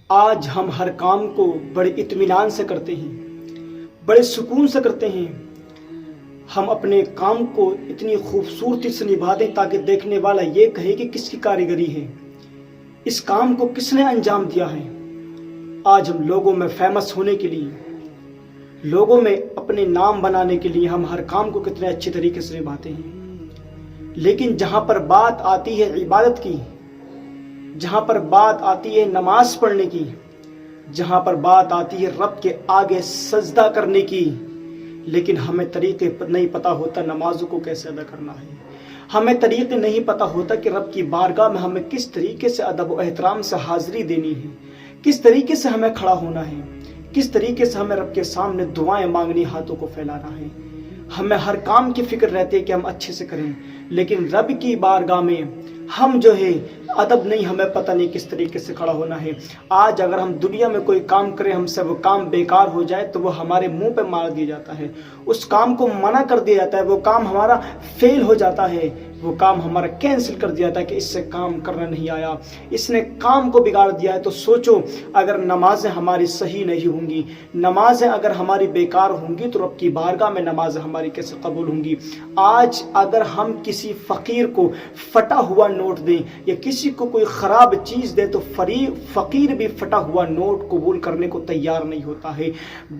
آج ہم ہر کام کو بڑے اطمینان سے کرتے ہیں، بڑے سکون سے کرتے ہیں۔ ہم اپنے کام کو اتنی خوبصورتی سے نبھاتے ہیں تاکہ دیکھنے والا یہ کہے کہ کس کی کاریگری ہے، اس کام کو کس نے انجام دیا ہے۔ آج ہم لوگوں میں فیمس ہونے کے لیے، لوگوں میں اپنے نام بنانے کے لیے ہم ہر کام کو کتنے اچھے طریقے سے نبھاتے ہیں، لیکن جہاں پر بات آتی ہے عبادت کی، جہاں پر بات آتی ہے نماز پڑھنے کی، جہاں پر بات آتی ہے رب کے آگے سجدہ کرنے کی، لیکن ہمیں طریقے نہیں پتہ ہوتا نمازوں کو کیسے ادا کرنا ہے۔ ہمیں طریقے نہیں پتہ ہوتا کہ رب کی بارگاہ میں ہمیں کس طریقے سے ادب و احترام سے حاضری دینی ہے، کس طریقے سے ہمیں کھڑا ہونا ہے، کس طریقے سے ہمیں رب کے سامنے دعائیں مانگنی، ہاتھوں کو پھیلانا ہے۔ ہمیں ہر کام کی فکر رہتی ہے کہ ہم اچھے سے کریں، لیکن رب کی بارگاہ میں ہم جو ہے ادب نہیں، ہمیں پتہ نہیں کس طریقے سے کھڑا ہونا ہے۔ آج اگر ہم دنیا میں کوئی کام کریں، ہم سے وہ کام بیکار ہو جائے تو وہ ہمارے منہ پہ مار دیا جاتا ہے، اس کام کو منع کر دیا جاتا ہے، وہ کام ہمارا فیل ہو جاتا ہے، وہ کام ہمارا کینسل کر دیا جاتا ہے کہ اس سے کام کرنا نہیں آیا، اس نے کام کو بگاڑ دیا ہے۔ تو سوچو اگر نمازیں ہماری صحیح نہیں ہوں گی، نمازیں اگر ہماری بیکار ہوں گی تو رب کی بارگاہ میں نمازیں ہماری کیسے قبول ہوں گی۔ آج اگر ہم کسی فقیر کو پھٹا ہوا نوٹ دیں یا کسی کو کوئی خراب چیز دیں تو فقیر بھی پھٹا ہوا نوٹ قبول کرنے کو تیار نہیں ہوتا ہے۔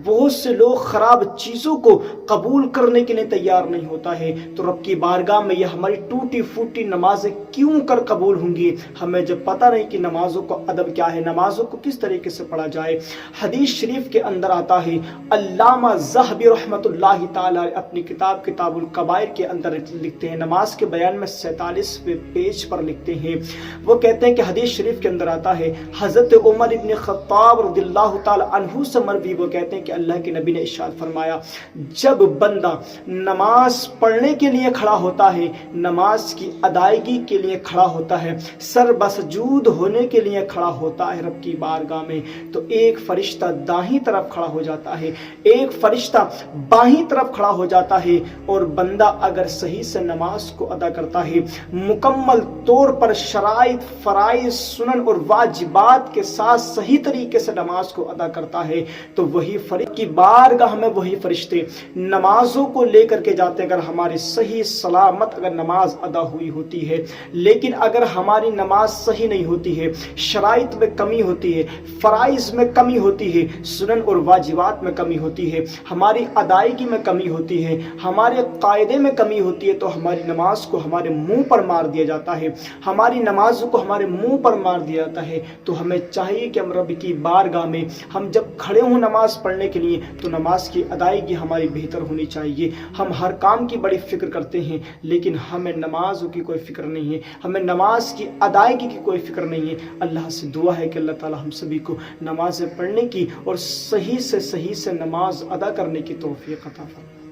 بہت سے لوگ خراب چیزوں کو قبول کرنے کے لیے تیار نہیں ہوتا ہے، تو رب کی بارگاہ میں یہ ہماری ٹوٹی پھوٹی نمازیں کیوں کر قبول ہوں گی؟ ہمیں جب پتہ نہیں کہ نمازوں کا ادب کیا ہے، نمازوں کو کس طریقے سے پڑھا جائے۔ حدیث شریف کے اندر آتا ہے، علامہ ذہبی رحمۃ اللہ تعالی اپنی کتاب الکبائر کے اندر لکھتے ہیں، نماز کے بیان میں 47ویں پیج پر لکھتے ہیں، وہ کہتے ہیں کہ حدیث شریف کے اندر آتا ہے، حضرت عمر ابن خطاب رضی اللہ تعالی عنہ سے مروی، وہ کہتے ہیں کہ اللہ کے نبی نے ارشاد فرمایا، جب بندہ نماز پڑھنے کے لیے کھڑا ہوتا ہے، نماز کی ادائیگی کے لیے کھڑا ہوتا ہے، سر بسجود ہونے کے لیے کھڑا ہوتا ہے رب کی بارگاہ میں، تو ایک فرشتہ دائیں طرف کھڑا ہو جاتا ہے، ایک فرشتہ بائیں طرف کھڑا ہو جاتا ہے، اور بندہ اگر صحیح سے نماز کو ادا کرتا ہے، مکمل طور پر شرائط، فرائض، سنن اور واجبات کے ساتھ صحیح طریقے سے نماز کو ادا کرتا ہے، تو وہی فرشتے کی بارگاہ میں وہی فرشتے نمازوں کو لے کر کے جاتے ہیں، اگر ہماری صحیح سلامت اگر نماز ادا ہوئی ہوتی ہے۔ لیکن اگر ہماری نماز صحیح نہیں ہوتی ہے، شرائط میں کمی ہوتی ہے، فرائض میں کمی ہوتی ہے، سنن اور واجبات میں کمی ہوتی ہے، ہماری ادائیگی میں کمی ہوتی ہے، ہمارے قاعدے میں کمی ہوتی ہے، تو ہماری نماز کو ہمارے منہ پر مار دیا جاتا ہے، ہماری نماز کو ہمارے منہ پر مار دیا جاتا ہے۔ تو ہمیں چاہیے کہ ہم رب کی بارگاہ میں ہم جب کھڑے ہوں نماز پڑھنے کے لیے تو نماز کی ادائیگی ہماری بہتر ہونی چاہیے۔ ہم ہر کام کی بڑی فکر کرتے ہیں، لیکن ہمیں نمازوں کی کوئی فکر نہیں ہے، ہمیں نماز کی ادائیگی کی کوئی فکر نہیں ہے۔ اللہ سے دعا ہے کہ اللہ تعالی ہم سبھی کو نمازیں پڑھنے کی اور صحیح سے نماز ادا کرنے کی توفیق عطا فرمائے۔